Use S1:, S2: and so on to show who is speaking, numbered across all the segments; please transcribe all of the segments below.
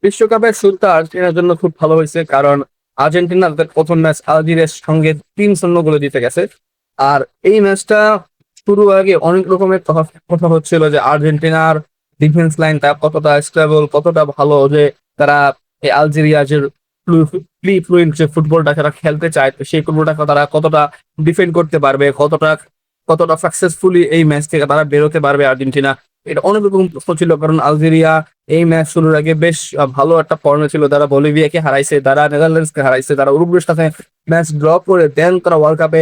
S1: বিশ্বকাপের শুরুটা আর্জেন্টিনার জন্য খুব ভালো হয়েছে, কারণ আর্জেন্টিনা তাদের প্রথম ম্যাচ আলজেরিয়ার সঙ্গে 3-0 গোলে জিতে গেছে। আর এই ম্যাচটা শুরু আগে অনেক রকমের কথা কথা হচ্ছিল যে আর্জেন্টিনার ডিফেন্স লাইনটা কতটা স্টেবল, কতটা ভালো, যে তারা এই আলজেরিয়া যে ফ্রি ফ্লুয়েন্ট যে ফুটবলটা যারা খেলতে চায়, তো সেই ফুটবলটা তারা কতটা ডিফেন্ড করতে পারবে, কতটা কতটা সাকসেসফুলি এই ম্যাচ থেকে তারা বেরোতে পারবে আর্জেন্টিনা। এটা অনেক রকম প্রশ্ন ছিল, কারণ আলজেরিয়া এই ম্যাচ শুরুর আগে বেশ ভালো একটা ফর্মে ছিল। তারা বলিভিয়াকে হারাইছে, তারা নেদারল্যান্ডসকে হারাইছে, তারা উরুগুয়ের সাথে ম্যাচ ড্র করে দেন তারা ওয়ার্ল্ড কাপে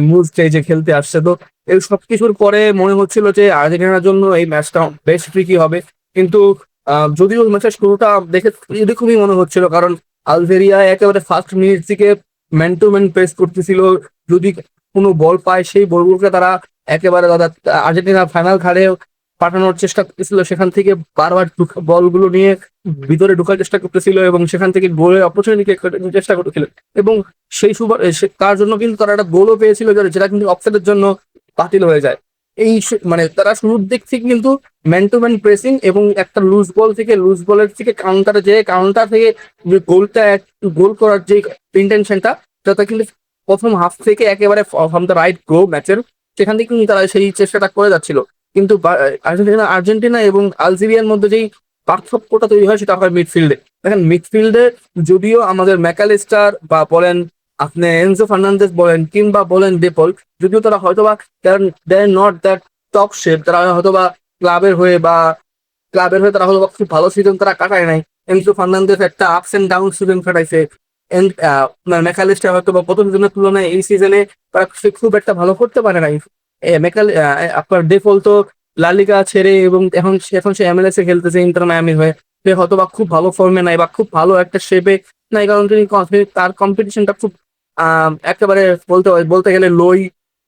S1: মূল স্টেজে খেলতে আসছে। তো এই সবকিছুর পরে মনে হচ্ছিল যে আর্জেন্টিনার জন্য এই ম্যাচটা বেশ ট্রিকি হবে। কিন্তু যদিও ম্যাচের শুরুটা দেখে এরকমই মনে হচ্ছিল, কারণ আলজেরিয়া একেবারে ফার্স্ট মিনিট থেকে ম্যান টু ম্যান প্রেস করতেছিল। যদি কোনো বল পায় সেই বলগুলোকে তারা একেবারে আর্জেন্টিনা ফাইনাল খেলে পাঠানোর চেষ্টা করতেছিল, সেখান থেকে বারবার বলগুলো নিয়ে ভিতরে ঢোকার চেষ্টা করতেছিল এবং সেখান থেকে গোলের অপরচুনিটি চেষ্টা করতেছিল। এবং সেই সুবার তার জন্য কিন্তু তারা একটা গোলও পেয়েছিল, যেটা কিন্তু অফসাইডের জন্য বাতিল হয়ে যায়। মানে তারা শুরুর দিক থেকে কিন্তু ম্যান টু ম্যান প্রেসিং এবং একটা লুজ বলের থেকে কাউন্টার থেকে যে গোলটা গোল করার যে ইন্টেনশনটা, সেটা কিন্তু প্রথম হাফ থেকে একেবারে ফ্রম দ্য রাইট গো ম্যাচের সেখান থেকে কিন্তু তারা সেই চেষ্টাটা করে যাচ্ছিল। কিন্তু আর্জেন্টিনা এবং আলজেরিয়ার মধ্যে যেই পার্থক্যটা তৈরি হয় সেটা হয় মিডফিল্ডে। দেখেন মিডফিল্ডে যদিও আমাদের ম্যাকালিস্টার বা বলেন আপনি এনজো ফার্নান্দেজ বলেন কিংবা বলেন ডেপল, যদিও তারা হয়তোবা নট দ্যাট টপ শেপ, তারা হয়তোবা ক্লাবের হয়ে তারা হয়তো খুব ভালো সিজন তারা কাটায় নাই। এনজো ফার্নান্দেজ একটা আপস এন্ড ডাউন সিজন কাটাইছে। এন্ড ম্যাকালিস্টার হয়তো বা প্রথম সিজনের তুলনায় এই সিজনে তারা খুব একটা ভালো করতে পারে নাই। আপনার ডেফল তো লালিগা ছেড়ে এবং এখন সে এমএলএস এ খেলতেছে ইন্টার মায়ামির হয়ে। সে হয়তো বা খুব ভালো ফর্মে নাই বা খুব ভালো একটা শেপে নাই, কারণ তার কম্পিটিশনটা খুব একেবারে বলতে গেলে লোই।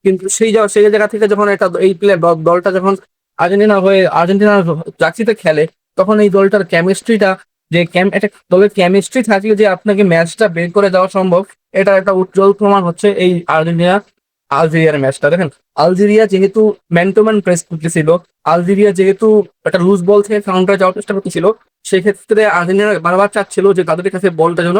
S1: কিন্তু সেই জায়গা থেকে যখন এই প্লেয়ার দলটা যখন আর্জেন্টিনার জার্সিতে খেলে, তখন এই দলটার কেমিস্ট্রিটা, যে একটা দলের কেমিস্ট্রি থাকলে যে আপনাকে ম্যাচটা বের করে দেওয়া সম্ভব, এটা একটা উজ্জ্বল প্রমাণ হচ্ছে এই আলজেরিয়ার ম্যাচটা। দেখেন আলজেরিয়া যেহেতু ম্যান টু ম্যান প্রেস করতেছিল, আলজেরিয়া যেহেতু একটা লুজ বল থেকে কাউন্টার যাওয়ার চেষ্টা করতেছিল, সেক্ষেত্রে আর্জেন্টিনা বারবার চাচ্ছিল যে তাদের কাছে বলটা যেন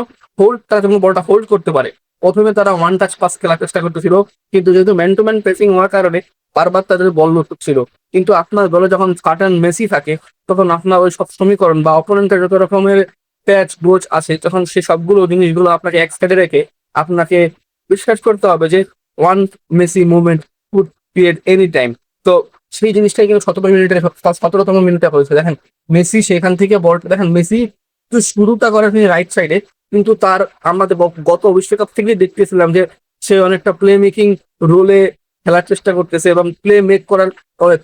S1: তারা যেন বলটা হোল্ড করতে পারে। প্রথমে তারা ওয়ান টাচ পাস খেলার চেষ্টা করতেছিল, কিন্তু যেহেতু ম্যান টু ম্যান প্রেসিং হওয়ার কারণে বারবার তাদের বল ছিল। কিন্তু আপনার দলে যখন কার্টন মেসি থাকে, তখন আপনার ওই সব সমীকরণ বা অপোনেন্টের যত রকমের প্যাচ বোচ আছে, তখন সে সবগুলো জিনিসগুলো আপনাকে এক সাইডে রেখে আপনাকে বিশ্বাস করতে হবে যে one Messi movement could create any time. তো সেই জিনিসটাই কিন্তু 17তম মিনিটে হয়েছে। দেখেন মেসি সেখান থেকে বলটা, দেখেন মেসি তো শুরুটা করে তিনি রাইট সাইডে, কিন্তু তার আমাদের গত বিশ্বকাপ থেকেই দেখতেছিলাম যে সে অনেকটা প্লে মেকিং রোলে খেলার চেষ্টা করতেছে এবং প্লে মেক করার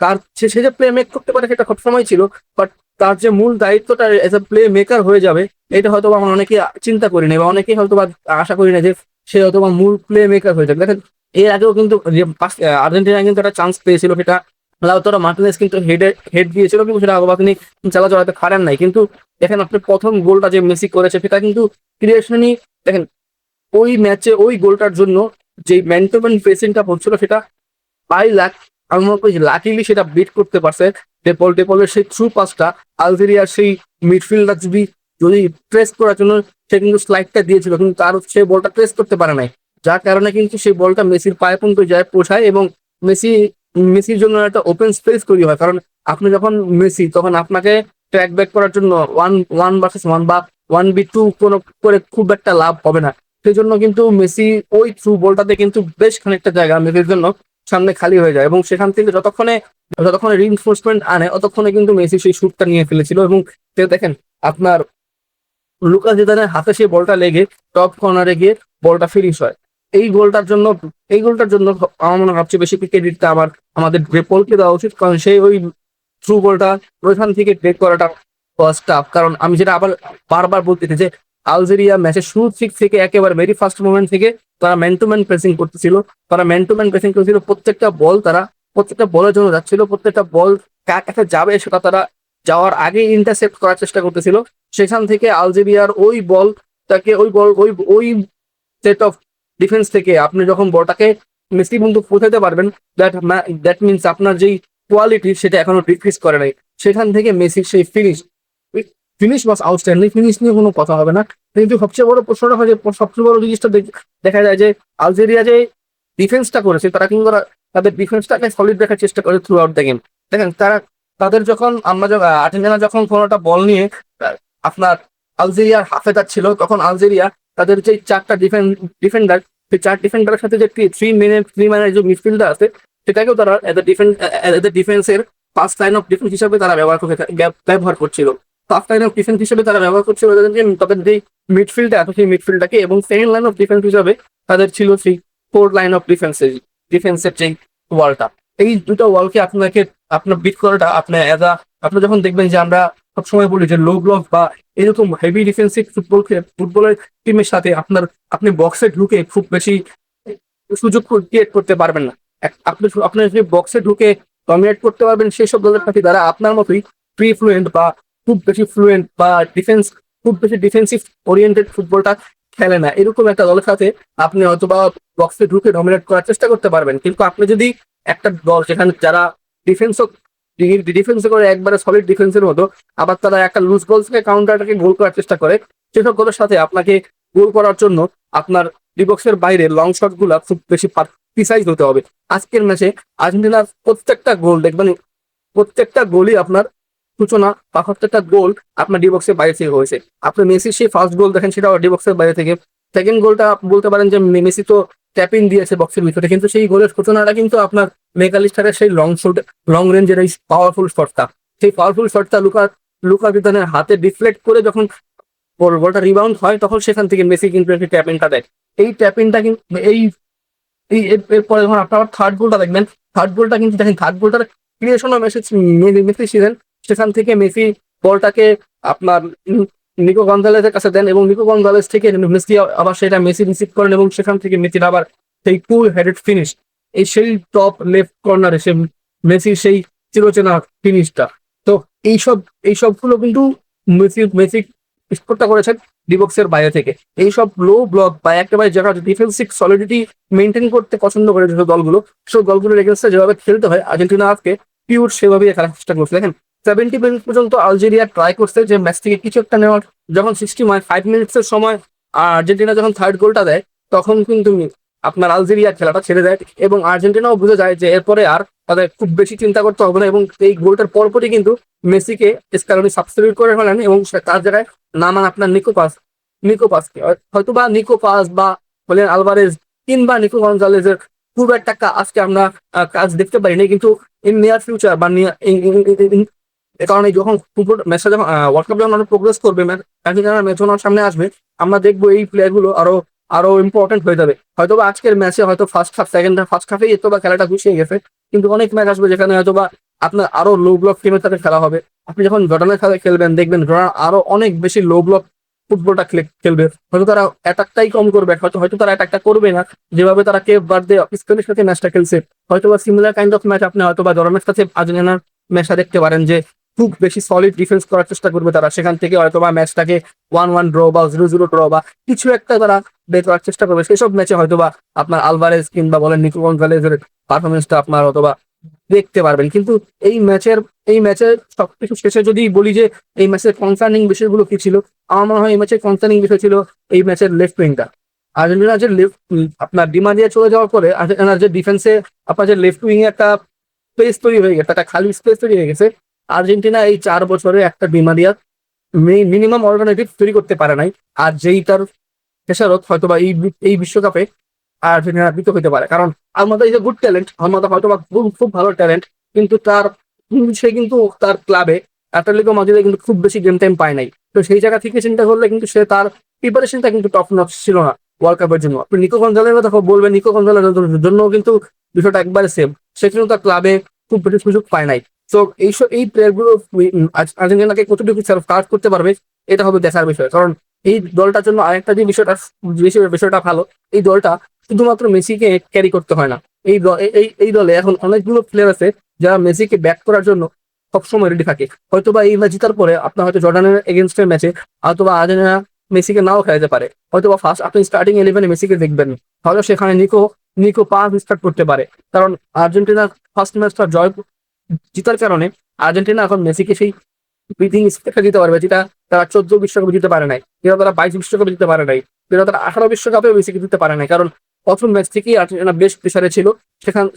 S1: তার সে যে প্লে মেক করতে পারে সেটা সবসময় ছিল। বাট তার যে মূল দায়িত্বটা এজ এ প্লে মেকার হয়ে যাবে, এটা হয়তো আমরা অনেকেই চিন্তা করি না বা অনেকেই হয়তো আশা করি না যে সে হয়তো মূল প্লে মেকার হয়ে যাবে। দেখেন এর আগেও কিন্তু আর্জেন্টিনা কিন্তু একটা চান্স পেয়েছিল, সেটা লাউতারো মার্টিনেজ কিন্তু হেড দিয়েছিল, কিন্তু সেটা আবার তিনি চালাতে পারেন নাই। কিন্তু দেখেন আপনি প্রথম গোলটা যে মেসি করেছে সেটা কিন্তু ক্রিয়েশনই, দেখেন ওই ম্যাচে ওই গোলটার জন্য যে ম্যান টু ম্যান প্রেসিংটা হচ্ছিল সেটা বাই লাক, আমি মনে করি লাকিলি সেটা বিট করতে পারছে ডেপলের সেই থ্রু পাসটা। আলজেরিয়ার সেই মিডফিল্ডার যদি যদি ট্রেস করার জন্য সে কিন্তু স্লাইডটা দিয়েছিল, কিন্তু তার সে বলটা ট্রেস করতে পারে নাই, যার কারণে কিন্তু সেই বলটা মেসির পায়ে পর্যন্ত যায় পৌঁছায় এবং মেসি মেসির জন্য একটা ওপেন স্পেস তৈরি হয়। কারণ আপনি যখন মেসি, তখন আপনাকে ট্র্যাক ব্যাক করার জন্য ওয়ান ওয়ান ভার্সেস ওয়ান বা 1v2 কোনো করে খুব একটা লাভ হবে না। সেই জন্য কিন্তু মেসি ওই থ্রু বলটাতে কিন্তু বেশ খানিকটা জায়গা মেসির জন্য সামনে খালি হয়ে যায় এবং সেখান থেকে যতক্ষণে রিইনফোর্সমেন্ট আনে ততক্ষণে কিন্তু মেসি সেই শুটটা নিয়ে ফেলেছিল। এবং দেখেন আপনার লুকাস জিদানের হাতে সেই বলটা লেগে টপ কর্নারে গিয়ে বলটা ফিনিশ হয়। এই গোলটার জন্য এই গোলটার জন্য আমার মনে হয় সবচেয়ে বেশি ক্রেডিটটা আমাদের ড্রেপলকে দেওয়া উচিত, কারণ সেই ওই থ্রু বলটা ওইখান থেকে ব্রেক করাটা ফার্স্ট টাফ। কারণ আমি যেটা আবার বারবার বলতেছি যে আলজেরিয়া ম্যাচের শুরু থেকে একেবারে ভেরি ফার্স্ট মোমেন্ট থেকে তারা ম্যান টু ম্যান প্রেসিং করতেছিল। প্রত্যেকটা বলের জন্য যাচ্ছিল, প্রত্যেকটা বল কার কাছে যাবে সেটা তারা যাওয়ার আগে ইন্টারসেপ্ট করার চেষ্টা করতেছিল। সেখান থেকে আলজেরিয়ার ওই বলটাকে ওই সেট অফ ডিফেন্স থেকে আপনি যখন বলটাকে মেসি বন্ধু পৌঁছাতে পারবেন, দ্যাট মিনস আপনার যেই কোয়ালিটি সেটা এখনো ডিক্রিজ করে নাই। সেখান থেকে মেসির সেই ফিনিশ ফিনিশ ওয়াজ আউটস্ট্যান্ডিং, ফিনিশ নিয়ে কোনো কথা হবে না। কিন্তু সবচেয়ে বড় প্রশ্নটা হয় যে সবচেয়ে বড় জিনিসটা দেখা যায় যে আলজেরিয়া যে ডিফেন্সটা করেছে তারা কিন্তু তাদের ডিফেন্সটাকে সলিড রাখার চেষ্টা করে থ্রু আউট দ্য গেম। দেখেন তারা তাদের যখন আমরা আর্জেন্টিনা যখন কোনোটা বল নিয়ে আহ, আপনার আলজেরিয়ার হাফে যাচ্ছিল তখন আলজেরিয়া তাদের যে চারটা ডিফেন্ডার, সেই চার ডিফেন্ডারের সাথে যে থ্রি ম্যানের যে মিডফিল্ডার আছে সেটাকেও তারা এদের ডিফেন্সের ফার্স্ট লাইন অফ ডিফেন্স হিসাবে তারা ব্যবহার করছিল। ফার্স্ট লাইন অফ ডিফেন্স হিসেবে তারা ব্যবহার করছিল তাদের যে মিডফিল্ডে আছে সেই মিডফিল্ডটাকে, এবং সেকেন্ড লাইন অফ ডিফেন্স হিসাবে তাদের ছিল সেই ফোর্থ লাইন অফ ডিফেন্সের যে ওয়ালটা। এই দুটো ওয়ালকে আপনার বিট করাটা আপনি যখন দেখবেন যে আমরা সবসময় বলি যে লো ব্লক বা এরকম হেভি ডিফেন্সিভ ফুটবলের টিমের সাথে আপনি বক্সে ঢুকে খুব বেশি সুযোগ ক্রিয়েট করতে পারবেন না। আপনি যদি বক্সে ঢুকে ডমিনেট করতে পারবেন সেই সব দলের সাথে যারা আপনার মতোই প্রি ফ্লুয়েন্ট বা খুব বেশি ফ্লুয়েন্ট বা খুব বেশি ডিফেন্সিভ ওরিয়েন্টেড ফুটবলটা খেলে না, এরকম একটা দলের সাথে আপনি হয়তোবা বক্সে ঢুকে ডমিনেট করার চেষ্টা করতে পারবেন। কিন্তু আপনি যদি একটা দল যেখানে যারা ডিফেন্সও ডিফেন্স করে একবারে সলিড ডিফেন্সের মতো, আবার তারা একটা লুজ বল থেকে কাউন্টারটাকে গোল করার চেষ্টা করে, সেসব দলের সাথে আপনাকে গোল করার জন্য আপনার ডিবক্সের বাইরে লং শট গুলা খুব বেশি প্রিসাইজ হতে হবে। আজকের ম্যাচে আর্জেন্টিনার প্রত্যেকটা গোল দেখবেন, প্রত্যেকটা গোলই আপনার সূচনা বা প্রত্যেকটা গোল আপনার ডিবক্সের বাইরে থেকে হয়েছে। আপনি মেসির সেই ফার্স্ট গোল দেখেন সেটা ডিবক্সের বাইরে থেকে। সেকেন্ড গোলটা বলতে পারেন যে মেসি তো ট্যাপিং দিয়েছে বক্সের ভিতরে, কিন্তু সেই গোলের সূচনাটা কিন্তু আপনার মেকালিস্টারের সেই লং রেঞ্জের এই পাওয়ারফুল শটটা, সেই পাওয়ারফুল শটটা লুকা বিদানের হাতে ডিফ্লেক্ট করে যখন বলটা রিবাউন্ড হয় তখন সেখান থেকে মেসি কিন্তু একটি ট্যাপিংটা দেয়। এই ট্যাপিংটা কিন্তু এই এই এরপরে যখন আপনার থার্ড গোলটা দেখবেন, থার্ড গোলটা কিন্তু দেখেন থার্ড গোলটার ক্রিয়েশন মেসি ছিলেন। সেখান থেকে মেসি বলটাকে আপনার নিকো গঞ্জালেসের কাছে দেন এবং নিকো গঞ্জালেস থেকে মেসি আবার সেটা মেসি রিসিভ করেন এবং সেখান থেকে মেসির আবার সেই কুল হেডেড ফিনিশ, এই সেই টপ লেফট কর্নারে সে মেসির সেই চিরচেনা ফিনিশটা। তো এইসব এইসবগুলো কিন্তু মেসি স্কোরটা করেছেন ডিবক্সের বাইরে থেকে। এইসব লো ব্লক বা একেবারে যারা ডিফেন্সিভ সলিডিটি মেনটেন করতে পছন্দ করে যেসব দলগুলো, সেসব দলগুলোর এগেন্সে যেভাবে খেলতে হয় আর্জেন্টিনা আজকে পিওর সেভাবেই খেলার চেষ্টা করছে। দেখেন 70 মিনিট পর্যন্ত আলজেরিয়া ট্রাই করছে যে ম্যাচ থেকে কিছু একটা নেওয়ার। যখন 65 মিনিটসের সময় আর্জেন্টিনা যখন থার্ড গোলটা দেয় তখন কিন্তু আপনার আলজেরিয়া খেলাটা ছেড়ে দেয় এবং আর্জেন্টিনাও বুঝে যায় যে এরপরে আর তাদের খুব বেশি চিন্তা করতে হবে না, এবং এই গোলটার পরপরই কিন্তু মেসিকে স্কালোনি সাবস্টিটিউট করে ফেলেন এবং তার জায়গায় নামান আপনার নিকো পাসকে। হয়তো বা নিকো পাস বা বলেন আলভারেজ কিংবা নিকো গঞ্জালেজের খুব একটা আজকে আমরা কাজ দেখতে পারিনি, কিন্তু ইন নিয়ার ফিউচার বা কারণ এই যখন ফুটবল ম্যাচটা যখন ওয়ার্ল্ড কাপ যখন প্রোগ্রেস করবে, আর্জেন্টিনার ম্যাচ যখন সামনে আসবে, আমরা দেখবো এই প্লেয়ার গুলো আরো আরো ইম্পর্টেন্ট হয়ে যাবে। হয়তোবা আজকের ম্যাচে হয়তো ফার্স্ট হাফে বা খেলাটা গুছিয়ে গেছে, কিন্তু অনেক ম্যাচ আসবে যেখানে হয়তোবা আপনার আরো লো ব্লক টিমের সাথে খেলা হবে। আপনি যখন জর্ডানের সাথে খেলবেন দেখবেন জর্ডান আরো অনেক বেশি লো ব্লক ফুটবলটা খেলবে। হয়তো তারা অ্যাটাকটাই কম করবে, হয়তো তারা অ্যাটাকটা করবে না যেভাবে তারা কেপ বার্থডে স্পেনের সাথে ম্যাচটা খেলছে। হয়তোবা সিমিলার কাইন্ড অফ ম্যাচ আপনি হয়তোবা জর্ডানের সাথে আর্জেন্টিনার ম্যাচটা দেখতে পারেন, যে খুব বেশি সলিড ডিফেন্স করার চেষ্টা করবে তারা, সেখান থেকে হয়তোবা ম্যাচটাকে 1-1 ড্র বা 0-0 ড্র বা কিছু একটা তারা বের করার চেষ্টা করবে। সেসব ম্যাচে হয়তোবা আপনার আলভারেজ কিংবা বলেন নিকো গঞ্জালেজের পারফরমেন্সটা আপনার হয়তোবা দেখতে পারবেন। কিন্তু এই ম্যাচের সবকিছু শেষে যদি বলি যে এই ম্যাচের কনসার্নিং বিষয়গুলো কি ছিল, আমার মনে হয় এই ম্যাচের কনসার্নিং বিষয় ছিল এই ম্যাচের লেফট উইংটা। আর্জেন্টিনার যে আপনার ডিমারিয়া চলে যাওয়ার পরে আর্জেন্টিনার যে ডিফেন্সে আপনার যে লেফট উইং এ একটা স্পেস তৈরি হয়ে গেছে, একটা খালি স্পেস তৈরি হয়ে গেছে। আর্জেন্টিনা এই 4 বছরে একটা ডিমারিয়া মিনিমাম অল্টারনেটিভ তৈরি করতে পারে নাই, আর যেই তার খেসারত হয়তোবা এই বিশ্বকাপে আর্জেন্টিনা দিতে হইতে পারে। কারণ আলমাদা ইজ এ গুড ট্যালেন্ট, আলমাদা হয়তো বা খুব ভালো ট্যালেন্ট, কিন্তু সে কিন্তু তার ক্লাবে অ্যাটলেটিকো মাদ্রিদে কিন্তু খুব বেশি গেম টাইম পায় নাই। তো সেই জায়গা থেকে চিন্তা করলে কিন্তু সে তার প্রিপারেশনটা কিন্তু টপ নচ ছিল না ওয়ার্ল্ড কাপের জন্য। আপনি নিকো গঞ্জালের কথা বলবেন, নিকো গঞ্জালের জন্য কিন্তু বিষয়টা একবারে সেম, সে কিন্তু তার ক্লাবে খুব বেশি সুযোগ পায় নাই। তো এই প্লেয়ার গুলো আর্জেন্টিনাকে কতটুকু কাজ করতে পারবে এটা হবে দেখার বিষয়। কারণ এই দলটার জন্য আরেকটা যে বিষয়টা ভালো, এই দলটা শুধুমাত্র মেসিকে ক্যারি করতে হয় না। এই দলে এখন অনেকগুলো প্লেয়ার আছে যারা মেসিকে ব্যাক করার জন্য সবসময় রেডি থাকে। হয়তোবা এই ম্যাচ জেতার পরে আপনার হয়তো জর্ডানের এগেনস্টের ম্যাচে হয়তোবা আর্জেন্টিনা মেসিকে নাও খেলাতে পারে, হয়তোবা ফার্স্ট আপনি স্টার্টিং 11-এ মেসিকে দেখবেন, হয়তো সেখানে নিকো পাস স্টার্ট করতে পারে। কারণ আর্জেন্টিনার ফার্স্ট ম্যাচটা জেতার কারণে আর্জেন্টিনা এখন মেসিকে সেই ব্রিথিং স্পেসটা দিতে পারবে, যেটা তারা 14 বিশ্বকাপে দিতে পারে নাই, যেটা তারা 22 বিশ্বকাপে দিতে পারে নাই, যেটা তারা 18 বিশ্বকাপেও বেশি দিতে পারে নাই। কারণ প্রথম ম্যাচ থেকেই আর্জেন্টিনা বেশ প্রেসারে ছিল।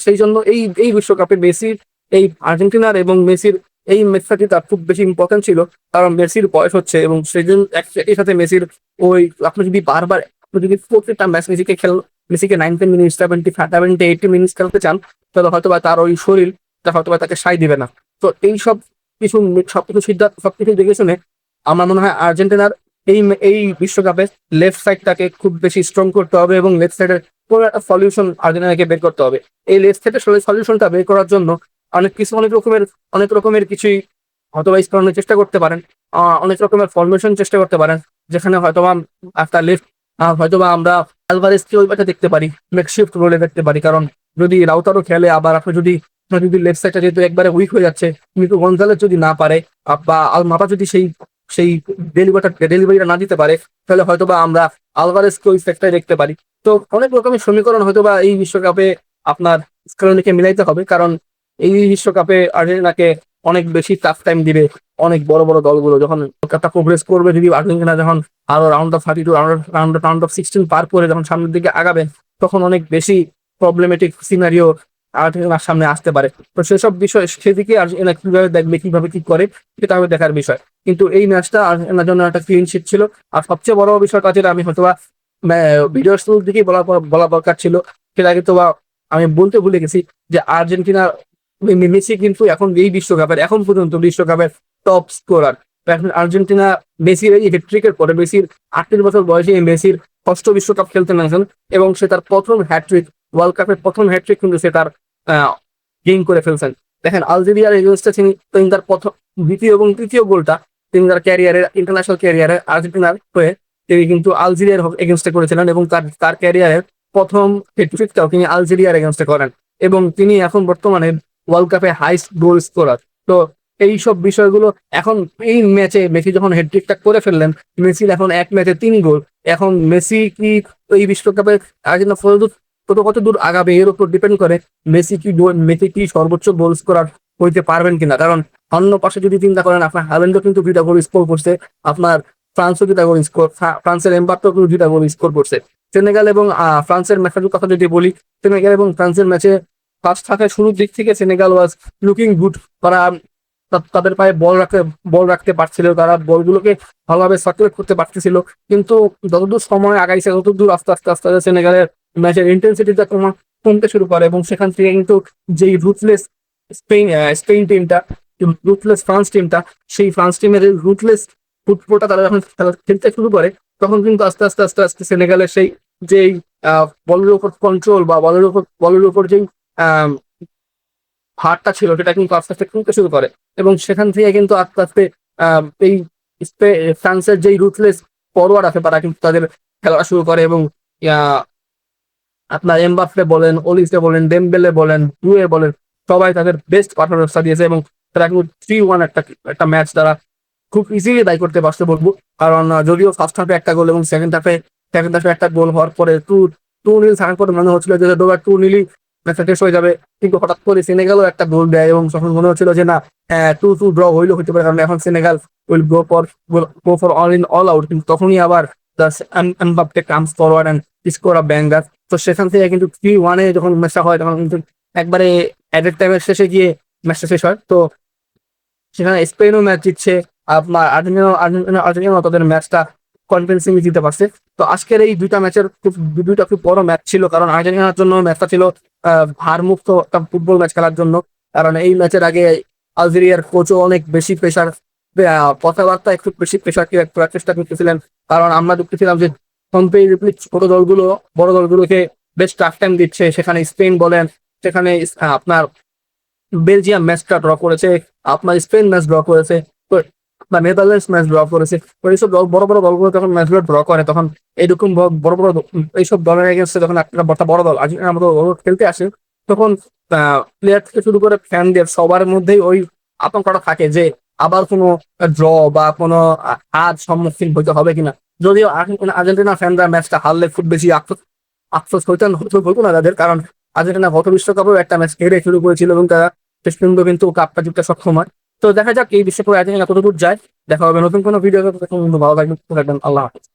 S1: সেই জন্য এই বিশ্বকাপে মেসির এই আর্জেন্টিনার এবং মেসির এই ম্যাচটা তার খুব বেশি ইম্পর্টেন্ট ছিল। কারণ মেসির বয়স হচ্ছে এবং সেই জন্য একই সাথে মেসির ওই আপনি যদি বারবার আপনি যদি প্রত্যেকটা ম্যাচ মেসিকে 90 মিনিট 70 80 মিনিটস খেলতে চান, তাহলে হয়তো বা তার ওই শরীরটা হয়তো বা তাকে সায় দিবে না। তো এই কিছু সবকিছু সিদ্ধান্ত সবকিছু দেখে শুনে আমার মনে হয় আর্জেন্টিনার এই বিশ্বকাপে লেফট সাইডটাকে খুব বেশি স্ট্রং করতে হবে এবং লেফট সাইডের কোনো একটা সলিউশন আর্জেন্টিনাকে বের করতে হবে। এই লেফট সাইডের সলিউশনটা বের করার জন্য অনেক রকমের কিছুই হয়তো বা করানোর চেষ্টা করতে পারেন। অনেক রকমের ফরমেশন চেষ্টা করতে পারেন, যেখানে হয়তোবা একটা লেফট হয়তোবা আমরা আলভারেজকে ওই পাশে দেখতে পারি, মেকশিফট রোলে দেখতে পারি। কারণ যদি রাউতারও খেলে, আবার আপনি যদি লেফট সাইডটা যেহেতু একবারে উইক হয়ে যাচ্ছে, কিন্তু গনজালেস যদি না পারে বা আলমাপা যদি সেই ডেলিভারিটা না দিতে পারে, তাহলে হয়তোবা আমরা আলভারেজকে ওই সেক্টরে দেখতে পারি। তো অনেক রকমের সমীকরণ হয়তোবা এই বিশ্বকাপে আপনার স্কেলনিকে মিলাইতে হবে। কারণ এই বিশ্বকাপে আর্জেন্টিনাকে অনেক বেশি টাফ টাইম দিবে অনেক বড় বড় দলগুলো, যখন কলকাতা প্রোগ্রেস করবে, যদি আর্জেন্টিনা যখন আরো রাউন্ড অফ 32 রাউন্ড অফ 16 পার করে যখন সামনের দিকে আগাবেন, তখন অনেক বেশি প্রবলেমেটিক সিনারিও আর্জেন্টিনার সামনে আসতে পারে। তো সেসব বিষয় সেদিকে আর্জেন্টিনা কিভাবে দেখবে, কিভাবে কি করে, সেটা হবে দেখার বিষয়। কিন্তু এই ম্যাচটা আর্জেন্টিনার জন্য একটা ক্লিন শিট ছিল। আর সবচেয়ে বড় বিষয়টা যেটা আমি হয়তোবা ভিডিওর শুরুর দিকেই বলা দরকার ছিল, সেটা কিন্তু আমি বলতে ভুলে গেছি, যে আর্জেন্টিনা মেসি কিন্তু এখন পর্যন্ত বিশ্বকাপের টপ স্কোরার। এখন আর্জেন্টিনা মেসির এই হ্যাটট্রিকের পরে, মেসির 38 বছর বয়সে মেসির ষষ্ঠ বিশ্বকাপ খেলতে নামছেন এবং সে তার প্রথম হ্যাটট্রিক, ওয়ার্ল্ড কাপের প্রথম হ্যাটট্রিক কিন্তু সে তার গেইন করে ফেলছেন। দেখেন আলজেরিয়ার এগেনস্টে তিনি তার প্রথম, দ্বিতীয় এবং তৃতীয় গোলটা তিনি তার ক্যারিয়ারের, ইন্টারন্যাশনাল ক্যারিয়ারে আর্জেন্টিনার হয়ে তিনি কিন্তু আলজেরিয়ার এগেনস্টে করেছিলেন এবং তার ক্যারিয়ারের প্রথম হ্যাটট্রিকটাও তিনি আলজেরিয়ার এগেনস্টে করেন এবং তিনি এখন বর্তমানে ওয়ার্ল্ড কাপে হাইস্ট গোল স্কোরার। তো এই সব বিষয়গুলো এখন এই ম্যাচে মেসি যখন হ্যাটট্রিকটা করে ফেললেন, মেসির এখন এক ম্যাচে 3 গোল। এখন মেসি কি এই বিশ্বকাপে আর্জেন্টিনা কত দূর আগাবে এর উপর ডিপেন্ড করে মেসি কি সর্বোচ্চ গোল স্কোরার হইতে পারবেন কিনা। কারণ অন্য পাশে যদি চিন্তা করেন, আপনার হ্যালান্ডও কিন্তু 2টা গোল স্কোর করছে, আপনার ফ্রান্সও 2টা গোল স্কোর, ফ্রান্সের এমবাপ্পেও কিন্তু 2টা গোল স্কোর করছে। সেনেগাল এবং ফ্রান্সের ম্যাচের কথা যদি বলি, সেনেগাল এবং ফ্রান্সের ম্যাচে ফার্স্ট হাফের শুরুর দিক থেকে সেনেগাল ওয়াজ লুকিং গুড। তারা তাদের পায়ে বল রাখতে পারছিল, তারা বলগুলোকে ভালোভাবে সার্কুলেট করতে পারতেছিল। কিন্তু যতদূর সময় আগাইছে, ততদূর আস্তে আস্তে আস্তে আস্তে সেনেগালের ম্যাচের ইন্টেন্সিটিটা কমতে শুরু করে এবং সেখান থেকে কিন্তু যেই রুথলেস স্পেন টিমটা, রুথলেস ফ্রান্স টিমটা, সেই ফ্রান্স টিমের রুথলেস ফুটবলটা তারা যখন খেলতে শুরু করে, তখন কিন্তু আস্তে আস্তে আস্তে আস্তে সেনেগালের যেই বলের উপর কন্ট্রোল বা বলের উপর যেই ভারটা ছিল, সেটা কিন্তু আস্তে আস্তে কমতে শুরু করে এবং সেখান থেকে কিন্তু আস্তে আস্তে এই ফ্রান্সের যেই রুথলেস ফরওয়ার্ড আছে, তারা কিন্তু তাদের খেলা শুরু করে এবং আপনার এমবাপ্পে বলেন, ওলিসে বলেন, ডেমবেলে বলেন, ডুয়ে বলেন, সবাই তাদের বেস্ট পারফরমেন্সটা দিয়েছে এবং তারা কিন্তু 3-1 একটা ম্যাচ তারা খুব ইজিলি দায়ী করতে পারছে বলবো। কারণ যদিও ফার্স্ট হাফে একটা গোল এবং সেকেন্ড হাফে একটা গোল হওয়ার পরে 2-0 থাকার পরে মনে হচ্ছিল যে 2-0 ম্যাচটা শেষ হয়ে যাবে, কিন্তু হঠাৎ করে সেনেগালও একটা গোল দেয় এবং তখন মনে হচ্ছিল যে না, 2-2 ড্র হইলেও হতে পারে, কারণ এখন Senegal will go for all out. কিন্তু তখনই আবার Mbappe comes forward and score a banger. তো সেখান থেকে কিন্তু 3-1 যখন ম্যাচটা হয়, তখন কিন্তু একবারে অ্যাডেড টাইমের শেষে গিয়ে ম্যাচটা শেষ হয়। তো সেখানে স্পেনও ম্যাচ জিতছে, আপনার আর্জেন্টিনা তাদের ম্যাচটা কনভিন্সিং জিতে পারছে। তো আজকের এই দুইটা খুব বড় ম্যাচ ছিল, কারণ আর্জেন্টিনার জন্য ম্যাচটা ছিল ভারমুক্ত একটা ফুটবল ম্যাচ খেলার জন্য। কারণ এই ম্যাচের আগে আলজেরিয়ার কোচও অনেক বেশি প্রেশার, কথাবার্তা একটু বেশি প্রেশার করার চেষ্টা করতেছিলেন। কারণ আমরা দেখতেছিলাম যে কম্পারেটিভলি বড় দলগুলোকে বেশ টাফ টাইম দিচ্ছে। সেখানে স্পেন বলেন, সেখানে আপনার বেলজিয়াম ম্যাচটা ড্র করেছে, আপনার স্পেন ম্যাচ ড্র করেছে, তো বা নেদারল্যান্ডস ম্যাচ ড্র করেছে। তো এইসব বড় বড় দলগুলো যখন ম্যাচগুলো ড্র করে, তখন এইরকম বড় বড় এইসব দলের এগেন্সে যখন একটা বড় দল আর্জেন্টিনার মতো খেলতে আসে, তখন প্লেয়ার থেকে শুরু করে ফ্যানদের সবার মধ্যেই ওই আতঙ্কটা থাকে যে আবার কোনো ড্র বা কোনো হার সম্মুখীন হইতে হবে কিনা। যদিও আর্জেন্টিনা ফ্যানরা ম্যাচটা হারলে খুব বেশি আফসোস হতো না তাদের, কারণ আর্জেন্টিনা গত বিশ্বকাপেও একটা ম্যাচ হেরে শুরু করেছিল এবং তারা শেষ পর্যন্ত কিন্তু কাপটা জিততে সক্ষম হয়। তো দেখা যাক এই বিশ্বকাপ আর্জেন্টিনা কতদূর যায়। দেখা হবে নতুন কোনো ভিডিও। ভালো থাকবেন, সুস্থ থাকবেন। আল্লাহ হাফেজ।